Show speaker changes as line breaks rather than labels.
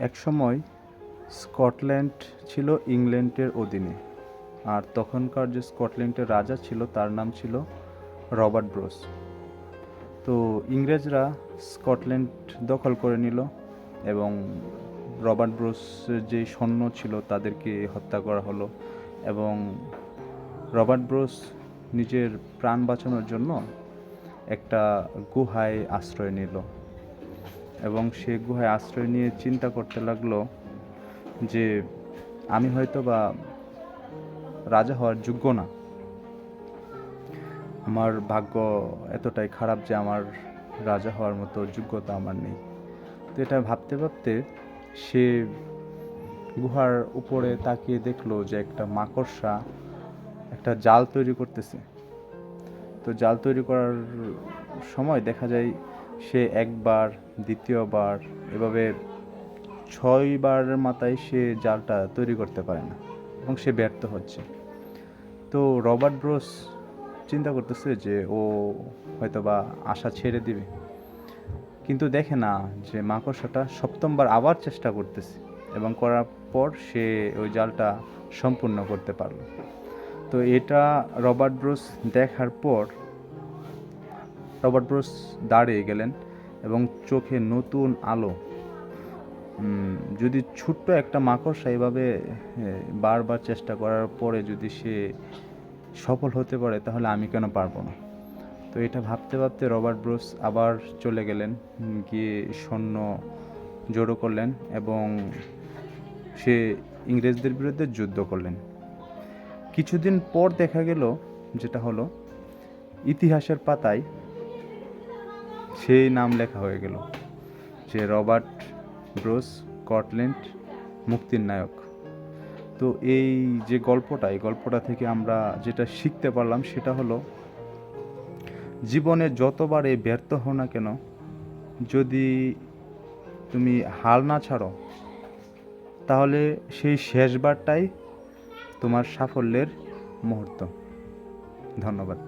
একসময় স্কটল্যান্ড ছিল ইংল্যান্ডের অধীনে, আর তখনকার যে স্কটল্যান্ডের রাজা ছিল তার নাম ছিল রবার্ট ব্রুস। তো ইংরেজরা স্কটল্যান্ড দখল করে নিল এবং রবার্ট ব্রুসের যে সৈন্য ছিল তাদেরকে হত্যা করা হলো এবং রবার্ট ব্রুস নিজের প্রাণ বাঁচানোর জন্য একটা গুহায় আশ্রয় নিল এবং সে গুহায় আশ্রয় নিয়ে চিন্তা করতে লাগলো যে আমি হয়তো বা রাজা হওয়ার যোগ্য না, আমার ভাগ্য এতটাই খারাপ যে আমার রাজা হওয়ার মতো যোগ্যতা আমার নেই। তো এটা ভাবতে ভাবতে সে গুহার উপরে তাকিয়ে দেখলো যে একটা মাকড়সা একটা জাল তৈরি করতেছে। তো জাল তৈরি করার সময় দেখা যায় সে একবার, দ্বিতীয়বার, এভাবে 6 বারের মাথায় সে জালটা তৈরি করতে পারে না এবং সে ব্যর্থ হচ্ছে। তো রবার্ট ব্রুস চিন্তা করতেছে যে ও হয়তোবা আশা ছেড়ে দিবে, কিন্তু দেখে না যে মাকড়সাটা 7বার আবার চেষ্টা করতেছে এবং করার পর সে ওই জালটা সম্পূর্ণ করতে পারলো। তো এটা রবার্ট ব্রুস দেখার পর রবার্ট ব্রুস দাঁড়িয়ে গেলেন এবং চোখে নতুন আলো। যদি ছোট্ট একটা মাকড়সা এভাবে বারবার চেষ্টা করার পরে যদি সে সফল হতে পারে, তাহলে আমি কেন পারবো না? তো এটা ভাবতে ভাবতে রবার্ট ব্রুস আবার চলে গেলেন, গিয়ে সৈন্য জড়ো করলেন এবং সে ইংরেজদের বিরুদ্ধে যুদ্ধ করলেন। কিছুদিন পর দেখা গেল যেটা হলো ইতিহাসের পাতায় সেই নাম লেখা হয়ে গেল যে রবার্ট ব্রুস স্কটল্যান্ড মুক্তির নায়ক। তো এই যে এই গল্পটা থেকে আমরা যেটা শিখতে পারলাম সেটা হলো, জীবনে যতবারে ব্যর্থ হও না কেন, যদি তুমি হাল না ছাড়ো, তাহলে সেই শেষবারটাই তোমার সাফল্যের মুহূর্ত। ধন্যবাদ।